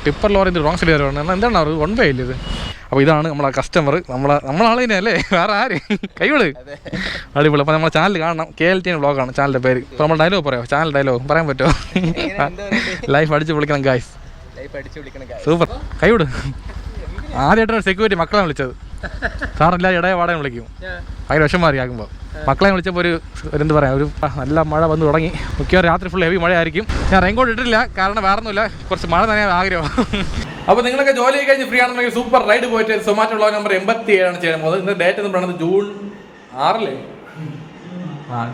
Tipper lorry wrong side വരണം എന്നാൽ എന്താണ് അവർ 1 വേ ഇല്ല ഇത്. അപ്പോൾ ഇതാണ് നമ്മളെ കസ്റ്റമർ, നമ്മളാളെ അല്ലേ, വേറെ ആര് കൈവിട് അടിപൊളി. അപ്പോൾ നമ്മളെ ചാനൽ കാണണം, KLTN വ്ളോഗാണ് ചാനലിൻ്റെ പേര്. ഇപ്പോൾ നമ്മൾ ഡയലോഗ് പറയാമോ, ചാനൽ ഡയലോഗ് പറയാൻ പറ്റുമോ? ലൈഫ് അടിച്ച് വിളിക്കണം ഗായ്സ്, സൂപ്പർ. കൈവിട്. ആദ്യമായിട്ടാണ് സെക്യൂരിറ്റി മക്കളെ വിളിച്ചത്, സാറില്ലാതെ ഇടയെ വാടക വിളിക്കും, ഭയങ്കര വിഷമാറിയാകുമ്പോൾ. മക്കളെ വിളിച്ചപ്പോൾ ഒരു എന്ത് പറയാം, ഒരു നല്ല മഴ വന്ന് തുടങ്ങി. മിക്കവാറും രാത്രി ഫുൾ ഹെവി മഴയായിരിക്കും. ഞാൻ റെയിൻകോട്ട് ഇട്ടില്ല, കാരണം വേറെ ഒന്നുമില്ല, കുറച്ച് മഴ നനയാൻ ആഗ്രഹം. അപ്പോൾ നിങ്ങളൊക്കെ ജോലി കഴിഞ്ഞ് ഫ്രീ ആണെന്നുണ്ടെങ്കിൽ സൂപ്പർ റൈഡ് പോയിട്ട് സൊമാറ്റോ വ്ളോഗ് നമ്പർ 87 ചെയ്യാൻ പോകുന്നത്. ഇന്ന് ഡേറ്റ് എന്ന് പറയുന്നത് ജൂൺ 6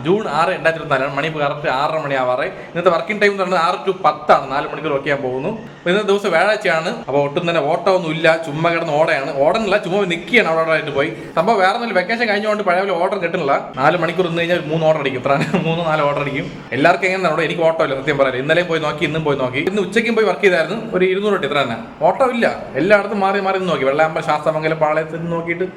ജൂൺ 6, 2024. മണി ഇപ്പോൾ കറക്റ്റ് 6:30 മണിയാവാറ്. ഇന്നത്തെ വർക്കിംഗ് ടൈം എന്ന് പറയുന്നത് 6 to 10 ആണ്, 4 മണിക്കൂർ വർക്ക് ചെയ്യാൻ പോകുന്നു. അപ്പോൾ ഇന്നത്തെ ദിവസം വ്യാഴാഴ്ചയാണ്. അപ്പോൾ ഒട്ടും തന്നെ ഓട്ടമൊന്നും ഇല്ല, ചുമ്മാ കിടന്ന് ഓടണില്ല, ചുമ്മാ നിൽക്കുകയാണ് അവിടെ ആയിട്ട് പോയി. സംഭവം വേറെ ഒന്നും വെക്കേഷൻ കഴിഞ്ഞുകൊണ്ട് പഴയ പോലെ ഓർഡർ കിട്ടുന്നില്ല. 4 മണിക്കൂർ നിന്ന് കഴിഞ്ഞാൽ 3 ഓർഡർ അടിക്കും, 3-4 ഓർഡർ അടിക്കും. എല്ലാവർക്കും എങ്ങനെയാണ് അവിടെ, എനിക്ക് ഓട്ടോ ഇല്ല സത്യം പറയാം. ഇന്നലെയും പോയി നോക്കി, ഇന്നും പോയി നോക്കി. ഇന്ന് ഉച്ചയ്ക്കും പോയി വർക്ക് ചെയ്തായിരുന്നു, ഒരു 200 തൊട്ട് ഇത്ര തന്നെ. ഓട്ടോ ഇല്ല, എല്ലായിടത്തും മാറി നോക്കി, വെള്ളാമ്പലം, ശാസ്താമംഗലം, പാളയത്തിൽ നോക്കിയിട്ട്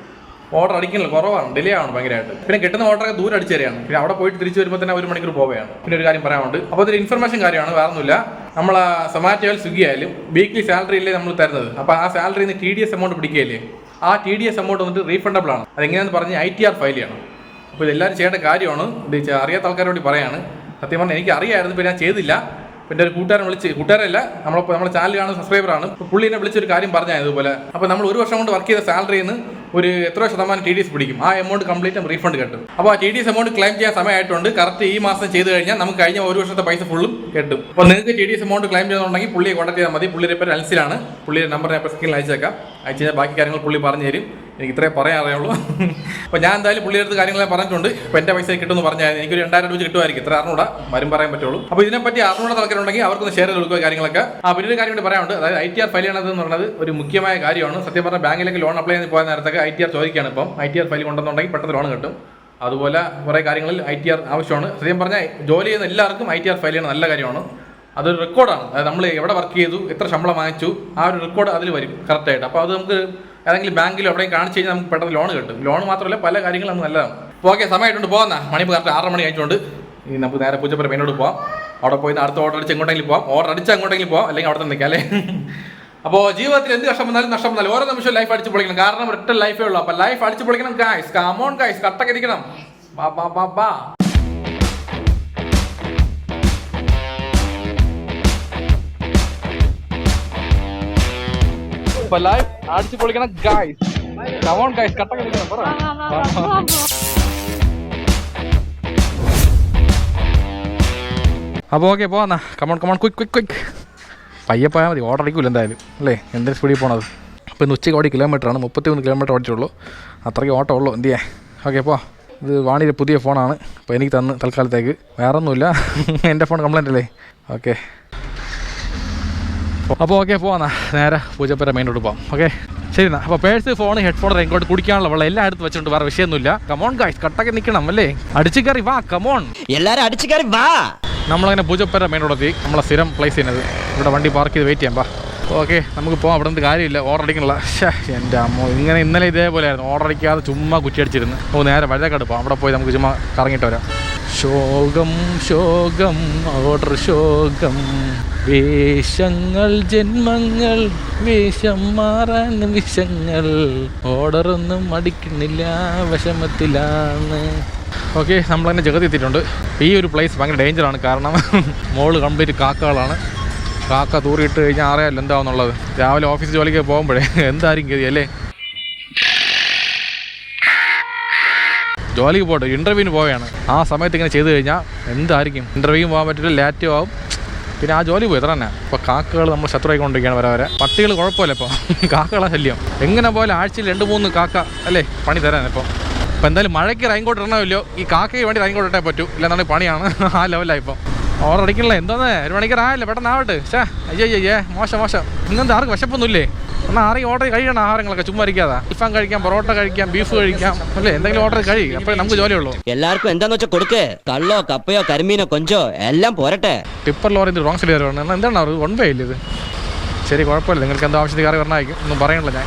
ഓർഡർ അടിക്കുന്നില്ല, കുറവാണ്, ഡിലേ ആണ് ഭയങ്കരമായിട്ട്. പിന്നെ കിട്ടുന്ന ഓർഡറൊക്കെ ദൂരം അടിച്ചു തരികയാണ്. പിന്നെ അവിടെ പോയിട്ട് തിരിച്ചു വരുമ്പോൾ തന്നെ 1 മണിക്കൂർ പോവുകയാണ്. പിന്നെ ഒരു കാര്യം പറയാനുണ്ട്, അപ്പോൾ അതൊരു ഇൻഫർമേഷൻ കാര്യമാണ്, വേറെ ഒന്നുമില്ല. നമ്മൾ സൊമാറ്റോ ആയാലും സ്വിഗ്ഗി ആയാലും വീക്ക്ലി സാലറി ഇല്ലേ നമ്മൾ തരുന്നത്. അപ്പോൾ ആ സാലറിയിൽ നിന്ന് TDS എമൗണ്ട് പിടിക്കുകയല്ലേ, ആ TDS എമൗണ്ട് വന്നിട്ട് റീഫണ്ടബിൾ ആണ്. അതെങ്ങനെയാണെന്ന് പറഞ്ഞ് ITR ഫയൽ ചെയ്യണം. അപ്പോൾ ഇതെല്ലാവരും ചെയ്യേണ്ട കാര്യമാണ്. ഇത് അറിയാത്ത ആൾക്കാരോട് പറയാണ്. സത്യം പറഞ്ഞാൽ എനിക്ക് അറിയാമായിരുന്നു, പിന്നെ ഞാൻ ചെയ്തില്ല. പിന്നെ ഒരു കൂട്ടുകാരല്ല, നമ്മളെ ചാനൽ കാണുന്ന സബ്സ്ക്രൈബറാണ്. പുള്ളി എന്നെ വിളിച്ചൊരു കാര്യം പറഞ്ഞാൽ ഇതുപോലെ. അപ്പോൾ നമ്മൾ 1 വർഷം കൊണ്ട് വർക്ക് ചെയ്ത സാലറിയിൽ നിന്ന് ഒരു എത്ര ശതമാനം TDS പിടിക്കും, ആ എമൗണ്ട് കംപ്ലീറ്റ് റീഫണ്ട് കിട്ടും. അപ്പോൾ ആ TDS എമൗണ്ട് ക്ലെയിം ചെയ്യാൻ സമയമായിട്ടുണ്ട്. കറക്റ്റ് ഈ മാസം ചെയ്ത് കഴിഞ്ഞാൽ നമുക്ക് കഴിഞ്ഞ 1 വർഷത്തെ പൈസ ഫുള്ളും കിട്ടും. അപ്പോൾ നിങ്ങൾക്ക് TDS എമൗണ്ട് ക്ലെയിം ചെയ്യുന്നുണ്ടെങ്കിൽ പുള്ളിയെ കോൺടാക്ട് ചെയ്താൽ മതി. പുള്ളിയുടെ പേര് അൽസിലാണ്. പുള്ളിയുടെ നമ്പർ ഞാൻ സ്ക്രീനിൽ അയച്ചേക്കാം. അയച്ചു കഴിഞ്ഞാൽ ബാക്കി കാര്യങ്ങൾ പുള്ളി പറഞ്ഞു തരും. എനിക്ക് ഇത്രേ പറയാൻ അറിയുള്ളൂ. അപ്പോൾ ഞാൻ എന്തായാലും പുള്ളിയുടെ അടുത്ത് കാര്യങ്ങളെല്ലാം പറഞ്ഞിട്ടുണ്ട്. ഇപ്പോൾ എൻ്റെ പൈസ കിട്ടുമെന്ന് പറഞ്ഞാൽ എനിക്കൊരു 2000 രൂപ കിട്ടുമായിരിക്കും, ഇത്ര അറിഞ്ഞൂടാ, വരും പറയാൻ പറ്റുള്ളൂ. അപ്പോൾ ഇതിനെപ്പറ്റി അറിഞ്ഞൂടാ ആൾക്കാരുണ്ടെങ്കിൽ അവർക്കൊന്ന് ഷെയർ ചെയ്ത് കൊടുക്കുക കാര്യങ്ങളൊക്കെ. പിന്നെ ഒരു കാര്യം കൂടി പറയാനുണ്ട്, അതായത് ITR ഫയൽ ചെയ്യണതെന്ന് പറയുന്നത് ഒരു മുഖ്യമായ കാര്യമാണ്. സത്യം പറഞ്ഞാൽ ബാങ്കിലേക്ക് ലോൺ അപ്ലൈ ചെയ്ത് പോയ നേരത്തൊക്കെ ITR ചോദിക്കുകയാണ്. ഇപ്പം ITR ഫയൽ കൊണ്ടുവന്നുണ്ടെങ്കിൽ പെട്ടെന്ന് ലോൺ കിട്ടും. അതുപോലെ കുറേ കാര്യങ്ങളിൽ ITR ആവശ്യമാണ്. സത്യം പറഞ്ഞാൽ ജോലി ചെയ്യുന്ന എല്ലാവർക്കും ITR ഫയൽ ചെയ്യണം, നല്ല കാര്യമാണ്. അതൊരു റെക്കോർഡാണ്. അതായത് നമ്മൾ എവിടെ വർക്ക് ചെയ്തു, എത്ര ശമ്പളം വാങ്ങിച്ചു, ആ ഒരു റെക്കോർഡ് അതിൽ വരും കറക്റ്റായിട്ട്. അപ്പോൾ അത് നമുക്ക് ഏതെങ്കിലും ബാങ്കിലോ എവിടെയും കാണിച്ച് കഴിഞ്ഞാൽ നമുക്ക് പെട്ടെന്ന് ലോൺ കിട്ടും. ലോൺ മാത്രമല്ല പല കാര്യങ്ങളും നമുക്ക് നല്ലതാണ്. അപ്പോൾ ഓക്കെ, സമയമായിട്ടുണ്ട്, പോകുന്ന മണി ഇപ്പോൾ കറക്റ്റ് 6:30 മണി ആയിട്ടുണ്ട്. ഇനി നമുക്ക് നേരെ പൂജപ്പുര മെയിനോട് പോകാം. അവിടെ പോയി അടുത്ത ഓർഡർ അടിച്ച് എങ്ങോട്ടെങ്കിലും പോകാം, ഓർഡർ അടിച്ച് അങ്ങോട്ടെങ്കിലും പോകാം, അല്ലെങ്കിൽ അവിടെ തന്നെ നിൽക്കാം അല്ലേ. അപ്പോൾ ജീവിതത്തിൽ എന്ത് കഷ്ടം വന്നാലും നഷ്ടം വന്നാലും ഓരോ നിമിഷം ലൈഫ് അടിച്ച് പൊളിക്കണം. കാരണം ഒറ്റ ലൈഫേ ഉള്ളൂ. അപ്പോൾ ലൈഫ് അടിച്ച് പൊളിക്കണം ഗായ്സ്. കമോൺ ഗായ്സ്, കട്ടൊക്കെ ഇരിക്കണം. ബാ അപ്പോൾ ലൈഫ് അടിച്ച് പൊളിക്കണം ഗായ്സ്. കമോൺ ഗായ്സ്, കട്ടൊക്കെ ഇരിക്കണം. അപ്പോൾ ഓക്കെ, പോവാന്നാ. കമോൺ ക്വിക്ക് പയ്യെ പോയാൽ മതി, ഓർഡർ അടിക്കില്ല എന്തായാലും അല്ലേ, എന്തിനും സ്പീഡിൽ പോകണത്. അപ്പോൾ ഇന്ന് ഉച്ചയ്ക്ക് 33 കിലോമീറ്റർ ഓടിച്ചുള്ളൂ, അത്രയ്ക്ക് ഓട്ടം ഉള്ളൂ. എന്ത് ചെയ്യാൻ. ഓക്കെ, പോ. ഇത് വാണിയുടെ പുതിയ ഫോണാണ്, അപ്പോൾ എനിക്ക് തന്ന് തൽക്കാലത്തേക്ക്, വേറെ ഒന്നുമില്ല, എൻ്റെ ഫോൺ കംപ്ലൈൻ്റ് അല്ലേ. ഓക്കെ, അപ്പോൾ ഓക്കെ, പോവാന്നാ. നേരെ പൂജപ്പുര മെയിനോട്ട് പോകാം. ഓക്കെ, ശരി എന്നാൽ. അപ്പോൾ പേഴ്സ്, ഫോൺ, ഹെഡ്ഫോൺ, റെയിൻകോട്ട്, കുടിക്കാനുള്ള വെള്ളം എല്ലാം എടുത്ത് വെച്ചിട്ടുണ്ട്, വേറെ വിഷയമൊന്നുമില്ല. കമോൺ ഗായ്സ്, കട്ടൊക്കെ നിൽക്കണം അല്ലേ, അടിച്ചു കയറി വാ. കമോൺ എല്ലാവരും അടിച്ചു കയറി വാ. നമ്മളങ്ങനെ പൂജപ്പുര മെയിനോടെത്തി, നമ്മളെ സ്ഥിരം പ്ലേസ് ചെയ്യുന്നത്. ഇവിടെ വണ്ടി പാർക്ക് ചെയ്ത് വെയിറ്റ് ചെയ്യാം. പാ. ഓക്കെ, നമുക്ക് പോകാം. അവിടെ നിന്ന് കാര്യമില്ല, ഓർഡർ അടിക്കണില്ല. എൻ്റെ അമ്മോ, ഇങ്ങനെ ഇന്നലെ ഇതേപോലെ ആയിരുന്നു, ഓർഡർ അടിക്കാതെ ചുമ്മാ കുറ്റി അടിച്ചിരുന്നു. അപ്പോൾ നേരെ വഴുതക്കാട് പോകാം, അവിടെ പോയി നമുക്ക് ചുമ്മാ കറങ്ങിയിട്ട് വരാം. ശോകം ഓർഡർ ശോകം, വേഷങ്ങൾ ജന്മങ്ങൾ, വേഷം മാറാൻ വിഷങ്ങൾ, ഓർഡറൊന്നും അടിക്കുന്നില്ല, വിഷമത്തിലാണ്. ഓക്കെ, നമ്മളതിനെ ജഗതി എത്തിയിട്ടുണ്ട്. ഈ ഒരു പ്ലേസ് ഭയങ്കര ഡേഞ്ചറാണ്, കാരണം മോള് കംപ്ലീറ്റ് കാക്കകളാണ്. കാക്ക തൂറിയിട്ട് കഴിഞ്ഞാൽ അറിയാമല്ലോ എന്താണെന്നുള്ളത്. രാവിലെ ഓഫീസ് ജോലിക്ക് പോകുമ്പോഴേ എന്തായിരിക്കും ഗതി അല്ലേ. ജോലിക്ക് പോട്ടെ, ഇൻ്റർവ്യൂവിന് പോവുകയാണ്, ആ സമയത്ത് ഇങ്ങനെ ചെയ്ത് കഴിഞ്ഞാൽ എന്തായിരിക്കും. ഇൻ്റർവ്യൂ പോകാൻ പറ്റില്ല, ലേറ്റും ആവും, പിന്നെ ആ ജോലി പോയി ഇത്ര തന്നെ. ഇപ്പോൾ കാക്കകൾ നമ്മൾ ശത്രുവായിക്കൊണ്ടിരിക്കുകയാണ് വരെ. പട്ടികൾ കുഴപ്പമില്ല, ഇപ്പോൾ കാക്കകളെ ശല്യം. എങ്ങനെ പോലെ ആഴ്ചയിൽ 2-3 കാക്ക അല്ലേ പണി തരാൻ. ഇപ്പോൾ എന്തായാലും മഴയ്ക്ക് റെയിൻകോട്ട് ഇടണമല്ലോ, ഈ കാക്കയ്ക്ക് വേണ്ടി റെയിൻകോട്ട് ഇട്ടേ പറ്റൂ, ഇല്ലെന്നാണെങ്കിൽ പണിയാണ്. ആ ലെവലായി ഇപ്പോൾ. ഓർഡർ അടിക്കണില്ല, എന്തോന്നേ 1 മണിക്കൂർ ആയല്ലേ, പെട്ടെന്ന് ആവട്ടെ. അയ്യേ മോശം. ഇന്നെന്താ ആർക്ക് വിശപ്പൊന്നുമില്ലേ? എന്നാൽ ആരെയും ഓർഡർ കഴിക്കണം ആഹാരങ്ങളൊക്കെ, ചുമ്മാ ഇരിക്കാതെ. ടിഫാൻ കഴിക്കാം, പൊറോട്ട കഴിക്കാം, ബീഫ് കഴിക്കാം അല്ലേ, എന്തെങ്കിലും ഓർഡർ കഴിയും, അപ്പോഴേ നമുക്ക് ജോലിയുള്ളൂ. എല്ലാവർക്കും എന്താന്ന് വെച്ചാൽ കൊടുക്കേ, കള്ളോ കപ്പയോ കരിമീനോ കൊഞ്ചോ എല്ലാം പോരട്ടെ. ടിപ്പർ ലോറി റോങ് സൈഡ് വരണം, എന്താണ് അവർ 1 വേ ഇല്ല ഇത്. ശരി, കുഴപ്പമില്ല, നിങ്ങൾക്ക് എന്താ ആവശ്യത്തിൽ കയറി വരണമായിരിക്കും, ഒന്നും പറയണില്ല.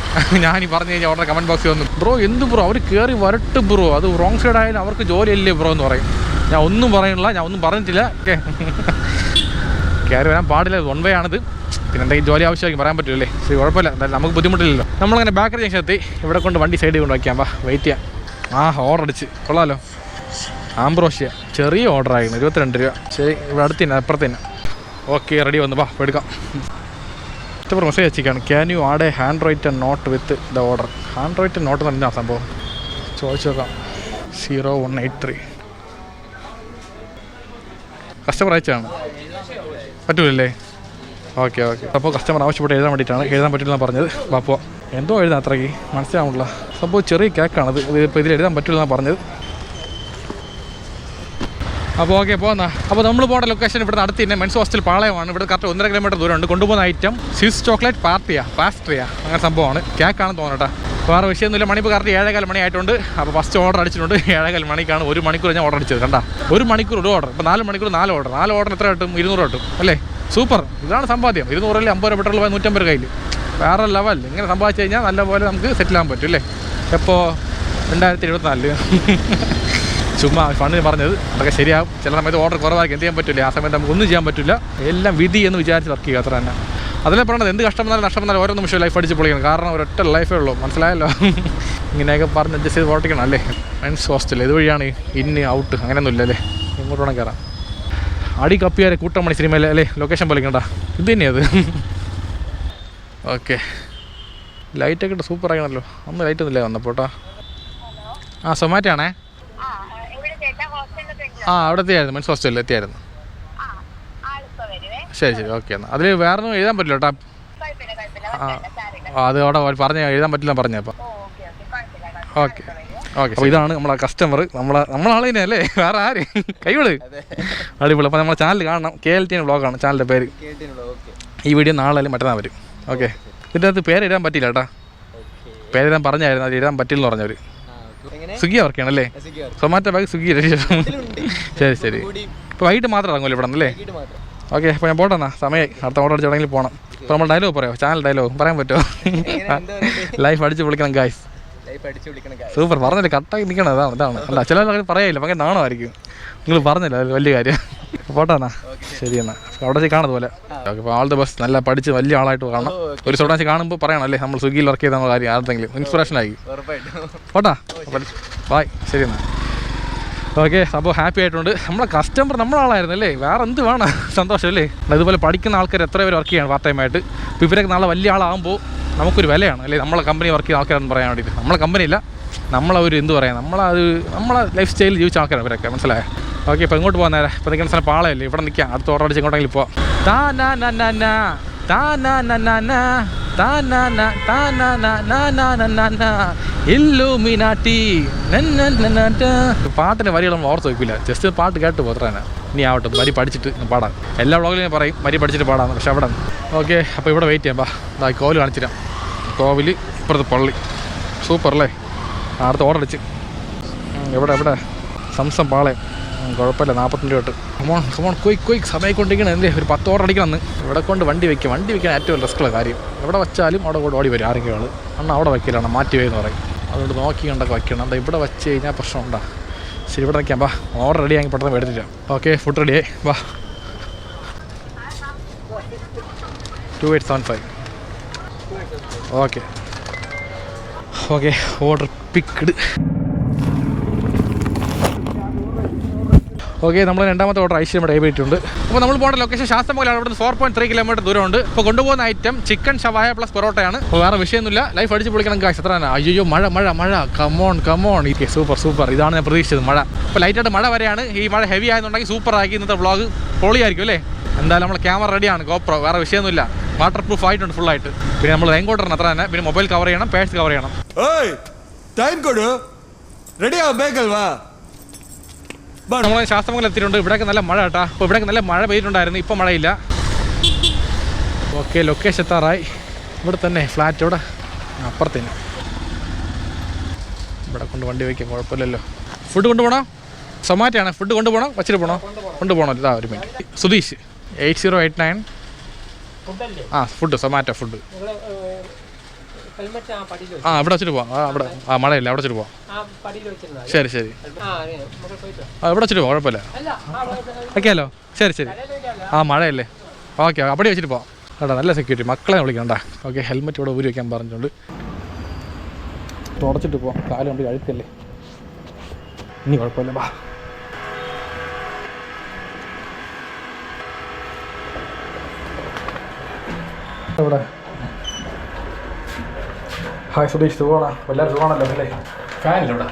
ഞാനീ പറഞ്ഞു കഴിഞ്ഞാൽ ഓർഡർ കമൻറ്റ് ബോക്സിൽ വന്നു, ബ്രോ എന്ത് ബ്രോ അവർ കയറി വരട്ട് ബ്രോ, അത് റോങ് സൈഡ് ആയാലും അവർക്ക് ജോലിയല്ലേ ബ്രോ എന്ന് പറയും. ഞാൻ ഒന്നും പറയണില്ല, ഞാൻ ഒന്നും പറഞ്ഞിട്ടില്ല. ഓക്കെ, കയറി വരാൻ പാടില്ല, 1 വേ ആണിത്. പിന്നെ എന്തെങ്കിലും ജോലി ആവശ്യമായിരിക്കും പറയാൻ പറ്റില്ലല്ലേ. ശരി, കുഴപ്പമില്ല, എന്തായാലും നമുക്ക് ബുദ്ധിമുട്ടില്ലല്ലോ. നമ്മളങ്ങനെ ബേക്കറി ജംഗ്ഷൻ എത്തി. ഇവിടെ കൊണ്ട് വണ്ടി സൈഡിൽ കൊണ്ട് വയ്ക്കാം. വാ, വെയിറ്റ് ചെയ്യാം. ഓർഡർ അടിച്ച് കൊള്ളാമല്ലോ. ആംബ്രോഷ്യ ചെറിയ ഓർഡർ ആയിരുന്നു, 22 രൂപ. ശരി, ഇവിടെ അടുത്ത് തന്നെ, അപ്പുറത്ത് തന്നെ. ഓക്കെ, റെഡി വന്നു. വാ, എടുക്കാം. ഇഷ്ടപ്പെട്ട മെസ്സേജ് അയച്ചിക്കാണ്. Can you add a handwritten note with the order. Handwritten note തന്നെ സംഭവം ചോദിച്ചു നോക്കാം. 0183 കസ്റ്റമർ അയച്ചാണ്, പറ്റൂലല്ലേ? ഓക്കെ. അപ്പോൾ കസ്റ്റമർ ആവശ്യപ്പെട്ട് എഴുതാൻ വേണ്ടിയിട്ടാണ്. എഴുതാൻ പറ്റില്ലെന്ന് പറഞ്ഞത്. അപ്പോൾ എന്തോ എഴുതാൻ അത്രയ്ക്ക് മനസ്സിലാവുന്നില്ല. സംഭവം ചെറിയ കേക്കാണത്. ഇപ്പോൾ ഇതിൽ എഴുതാൻ പറ്റില്ലെന്നാണ് പറഞ്ഞത്. അപ്പോൾ ഓക്കെ, പോകുന്ന. അപ്പോൾ നമ്മൾ പോകുന്ന ലൊക്കേഷൻ ഇവിടെ അടുത്ത് തന്നെ മെൻസ് ഹോസ്റ്റൽ പാളയമാണ്. ഇവിടെ കറക്റ്റ് 1.5 കിലോമീറ്റർ ദൂരമുണ്ട്. കൊണ്ടുപോകുന്ന ഐറ്റം സ്വിസ് ചോക്ലേറ്റ് പാസ്ട്രിയാ അങ്ങനെ സംഭവമാണ്. കേക്കാണെന്ന് തോന്നട്ടെ. വേറെ വിഷയമൊന്നുമില്ല. മണിപ്പോൾ കറക്റ്റ് 7:15 മണി ആയിട്ടുണ്ട്. അപ്പോൾ ഫസ്റ്റ് ഓർഡർ അടിച്ചിട്ടുണ്ട്. 7:15 മണിക്കാണ്. 1 മണിക്കൂർ ഞാൻ ഓർഡർ അടിച്ചത്. കണ്ടാ, 1 മണിക്കൂർ ഒരു ഓർഡർ. ഇപ്പോൾ 4 മണിക്കൂർ 4 ഓർഡർ. 4 ഓർഡർ എത്ര കിട്ടും? 200 കിട്ടും അല്ലേ? സൂപ്പർ. ഇതാണ് സമ്പാദ്യം. 200 50 രൂപ പെട്രോൾ 150 കയ്യിൽ. വേറെ ലെവൽ. ഇങ്ങനെ സമ്പാദിച്ചു കഴിഞ്ഞാൽ നല്ലപോലെ നമുക്ക് സെറ്റിലാകാൻ പറ്റും അല്ലേ? എപ്പോൾ 2024 ചുമ്മാ ഫണ്ട് പറഞ്ഞത്. അതൊക്കെ ശരിയാവും. ചില സമയത്ത് ഓർഡർ കുറവായിരിക്കും, എന്ത് ചെയ്യാൻ പറ്റില്ല. ആ സമയത്ത് നമുക്ക് ഒന്നും ചെയ്യാൻ പറ്റില്ല. എല്ലാം വിധി എന്ന് വിചാരിച്ച് വർക്ക് ചെയ്യുക, അത്ര തന്നെ. അതിലെ പറഞ്ഞത് എന്ത് കഷ്ടം വന്നാലും നഷ്ടം വന്നാലും ഓരോ നിമിഷം ലൈഫ് അടിച്ച് പൊളിക്കണം. കാരണം ഒരൊറ്റ ലൈഫേ ഉള്ളൂ, മനസ്സിലായല്ലോ. ഇങ്ങനെയൊക്കെ പറഞ്ഞ് അഡ്ജസ്റ്റ് ചെയ്ത് ഓട്ടിക്കണം അല്ലേ. മെൻസ് ഹോസ്റ്റൽ ഇതുവഴിയാണ് ഇന്ന് ഔട്ട്, അങ്ങനെയൊന്നുമില്ല അല്ലേ. ഇങ്ങോട്ട് വേണം കയറാം. അടി കപ്പിയാരെ കൂട്ടമണി സിനിമയിലെ അല്ലേ ലൊക്കേഷൻ പോലെ കണ്ടാ, ഇത് തന്നെയത്. ഓക്കെ, ലൈറ്റൊക്കെ ഇട്ട് സൂപ്പർ ആകണമല്ലോ. അന്ന് ലൈറ്റ് ഒന്നുമില്ലേ വന്നപ്പോട്ടാ. സൊമാറ്റോ ആണേ. അവിടെ എത്തിയായിരുന്നു, മെൻസ് ഹോസ്റ്റലിൽ എത്തിയായിരുന്നു. ശരി, ഓക്കെ. എന്നാൽ അതിൽ വേറെ ഒന്നും എഴുതാൻ പറ്റില്ല കേട്ടോ. അത് അവിടെ പറഞ്ഞ എഴുതാൻ പറ്റില്ല പറഞ്ഞപ്പോൾ. ഓക്കെ. അപ്പോൾ ഇതാണ് നമ്മളെ കസ്റ്റമർ. നമ്മളാൾ തന്നെ അല്ലേ, വേറെ ആര്? കൈവിട്. അടിപൊളി. അപ്പോൾ നമ്മളെ ചാനൽ കാണണം. KLTN വ്ളോഗാണ് ചാനലിൻ്റെ പേര്. ഈ വീഡിയോ നാളെ മറ്റന്നാൾ വരും. ഓക്കെ. ഇതിൻ്റെ അകത്ത് പേര് എഴുതാൻ പറ്റില്ല കേട്ടോ. പേരെഴുതാൻ പറഞ്ഞായിരുന്നു, അത് എഴുതാൻ പറ്റില്ലെന്ന് പറഞ്ഞവർ. സ്വിഗ്ഗി വർക്കാണല്ലേ? സൊമാറ്റോ ബാഗ് സ്വിഗ്ഗി. ശരി. ഇപ്പോൾ വൈകിട്ട് മാത്രം ഇറങ്ങുമല്ലോ ഇവിടെ നിന്നല്ലേ? ഓക്കെ. അപ്പോൾ ഞാൻ പോട്ടെന്നാ, സമയമായി. അടുത്ത ഓർഡർ അടിച്ച് എവിടെയെങ്കിലും പോകണം. ഇപ്പോൾ നമ്മൾ ഡയലോഗ് പറയാമോ? ചാനൽ ഡയലോഗ് പറയാൻ പറ്റുമോ? ലൈഫ് അടിച്ച് വിളിക്കണം ഗായ്സ്. സൂപ്പർ. പറഞ്ഞില്ല, കട്ടാക്കി നിൽക്കണം. ഇതാണ് അല്ല, ചില പറയാനില്ല, ഭയങ്കര നാണമായിരിക്കും. നിങ്ങൾ പറഞ്ഞില്ല, അത് വലിയ കാര്യം. പോട്ടെന്നാ, ശരി എന്നാൽ അവിടെ വെച്ച് കാണുന്നത് പോലെ. ഓക്കെ. അപ്പോൾ ആൾ ദ ബെസ്റ്റ്. നല്ല പഠിച്ച് വലിയ ആളായിട്ട് കാണണം. ഒരു സ്റ്റുഡൻസ് കാണുമ്പോൾ പറയണം അല്ലേ, നമ്മൾ സ്വിഗ്ഗിയിൽ വർക്ക് ചെയ്ത കാര്യം ആർക്കെങ്കിലും ഇൻസ്പിറേഷൻ ആയി. പോട്ടാ, ബായ്. ശരി എന്നാൽ. ഓക്കെ. അപ്പോൾ ഹാപ്പി ആയിട്ടുണ്ട്. നമ്മളെ കസ്റ്റമർ നമ്മളാളായിരുന്നു അല്ലേ, വേറെ എന്ത് വേണം, സന്തോഷം അല്ലേ. ഇതുപോലെ പഠിക്കുന്ന ആൾക്കാർ എത്ര പേര് വർക്ക് ചെയ്യണം പാർട്ട് ടൈം ആയിട്ട്. ഇപ്പോൾ ഇവരൊക്കെ നാളെ വലിയ ആളാകുമ്പോൾ നമുക്കൊരു വിലയാണ് അല്ലേ. നമ്മളെ കമ്പനി വർക്ക് ചെയ്യുന്ന ആൾക്കാരെന്ന് പറയാൻ വേണ്ടിയിട്ട്. നമ്മളെ കമ്പനിയില്ല, നമ്മളൊരു എന്ത് പറയാം, നമ്മളെ ലൈഫ് സ്റ്റൈലിൽ ജീവിച്ച ആൾക്കാരാണ് ഇവരൊക്കെ, മനസ്സിലായോ? ഓക്കെ. ഇപ്പോൾ ഇങ്ങോട്ട് പോകാൻ നേരം. ഇപ്പോൾ നിൽക്കുന്ന സ്ഥലം പാളയല്ലേ, ഇവിടെ നിൽക്കാം. അടുത്ത ഓർഡർ അടിച്ച് എങ്ങോട്ടെങ്കിലും പോവാം. പാട്ടിൻ്റെ വരികളൊന്നും ഓർത്ത് വയ്ക്കില്ല, ജസ്റ്റ് പാട്ട് കേട്ട് പോത്രയാണ്. ഇനി ആവട്ടെ, വരി പഠിച്ചിട്ട് പാടാം. എല്ലാ വ്ളോഗിലും ഞാൻ പറയും വരി പഠിച്ചിട്ട് പാടാം, പക്ഷെ അവിടെ. ഓക്കെ. അപ്പോൾ ഇവിടെ വെയിറ്റ് ചെയ്യാം. ബാ, കോവിൽ കാണിച്ചിരാം. കോവിൽ ഇപ്പുറത്ത് പള്ളി. സൂപ്പർ അല്ലേ. അടുത്ത ഓർഡർ അടിച്ച് എവിടെ സംസം പാളയം. കുഴപ്പമില്ല, 45 രൂപ തൊട്ട്. കമോൺ ക്വിക്ക് സമയം കൊണ്ടിരിക്കണം. എന്തേ ഒരു 10 ഓർഡർ അടിക്കണം എന്ന്. ഇവിടെ കൊണ്ട് വണ്ടി വയ്ക്കാൻ ഏറ്റവും റിസ്ക്കുള്ള കാര്യം. എവിടെ വെച്ചാലും അവിടെ കൂടെ ഓടി വരും ആരെങ്കിലും ആൾ. അണ്ണാ അവിടെ വയ്ക്കലാണ്, മാറ്റി വയ്യെന്ന് പറയും. അതുകൊണ്ട് നോക്കി കണ്ടൊക്കെ വയ്ക്കണം. എന്താ ഇവിടെ വെച്ച് കഴിഞ്ഞാൽ പ്രശ്നം ഉണ്ടാ. ശരി, ഇവിടെ നിൽക്കാം. ഓർഡർ റെഡി ആക്കി പെട്ടെന്ന് എടുത്തില്ല. ഓക്കെ. ഫുഡ് റെഡിയായി. 2875. ഓക്കെ. Order picked. ഓക്കെ. നമ്മൾ രണ്ടാമത്തെ ഓർഡർ ഐശ്വര്യം ഡയബറ്റിയുണ്ട്. അപ്പോൾ നമ്മൾ പോകുന്ന ലൊക്കേഷൻ ശാസ്ത്രമംഗലാണ്. ഇവിടെ നിന്ന് 4.3 കിലോമീറ്റർ ദൂരമുണ്ട്. ഇപ്പോൾ കൊണ്ടുപോകുന്ന ഐറ്റം ചിക്കൻ ഷവായ പ്ലസ് പൊറോട്ടയാണ്. അപ്പോൾ വേറെ വിഷയമൊന്നുമില്ല. ലൈഫ് അടിച്ച് പൊളിക്കണം ഗായ്സ്. എത്ര തന്നെ. അയ്യോ, മഴ. കമോൺ. സൂപ്പർ. ഇതാണ് ഞാൻ പ്രതീക്ഷിച്ചത്, മഴ. ഇപ്പോൾ ലൈറ്റായിട്ട് മഴ വരെയാണ്. ഈ മഴ ഹെവി ആയെന്നുണ്ടെങ്കിൽ സൂപ്പർ ആക്കി ഇന്നത്തെ വ്ളോഗ് പൊളിയായിരിക്കും അല്ലേ. എന്തായാലും നമ്മൾ ക്യാമറ റെഡിയാണ്, ഗോപ്രോ. വേറെ വിഷയമൊന്നുമില്ല. വാട്ടർ പ്രൂഫ് ആയിട്ടുണ്ട് ഫുള്ളായിട്ട്. പിന്നെ നമ്മൾ റെയിൻകോട്ടറിന് അത്ര തന്നെ. പിന്നെ മൊബൈൽ കവർ ചെയ്യണം, പേഴ്സ് കവർ ചെയ്യണം. നമ്മൾ ശാസ്ത്രമംഗലം എത്തിയിട്ടുണ്ട്. ഇവിടെയൊക്കെ നല്ല മഴ കേട്ടാ. അപ്പോൾ ഇവിടെയൊക്കെ നല്ല മഴ പെയ്തിട്ടുണ്ടായിരുന്നു, ഇപ്പോൾ മഴയില്ല. ഓക്കെ. ലൊക്കേഷൻ എത്താറായി. ഇവിടെ തന്നെ ഫ്ലാറ്റ്, ഇവിടെ അപ്പുറത്തേന്. ഇവിടെ കൊണ്ട് വണ്ടി വയ്ക്കാം, കുഴപ്പമില്ലല്ലോ. ഫുഡ് കൊണ്ടുപോകണോ? സൊമാറ്റോയാണ്. ഫുഡ് കൊണ്ടുപോകണോ, വച്ചിട്ട് പോകണോ? കൊണ്ടുപോകണോ? ഇതാ ഒരു minute. Sudheesh 8089. Food Zomato food. ഇവിടെ വെച്ചിട്ട് പോവാം. അവിടെ മഴയില്ല, അവിടെ വെച്ചിട്ട് പോവാം. ശരി. ഇവിടെ വെച്ചിട്ട് പോവാം, കുഴപ്പമില്ല. വയ്ക്കാമല്ലോ. ശരി. മഴയല്ലേ. ഓക്കെ. അവിടെ വെച്ചിട്ട് പോവാം. കേട്ടോ നല്ല സെക്യൂരിറ്റി, മക്കളെ വിളിക്കണ്ട. ഓക്കെ, ഹെൽമെറ്റ് ഇവിടെ ഊരി വയ്ക്കാൻ പറഞ്ഞിട്ടുണ്ട്. തുടച്ചിട്ട് പോവാം, കാലം കൊണ്ട് അഴുക്കല്ലേ. ഇനി കുഴപ്പമില്ല, ബാ. എവിടെ? ഹായ് സുധീഷ്, സുഖമാണോ? എല്ലാവരും സുഖമാണല്ലോ അല്ലേ? ഫാനില്ല ഇവിടെ.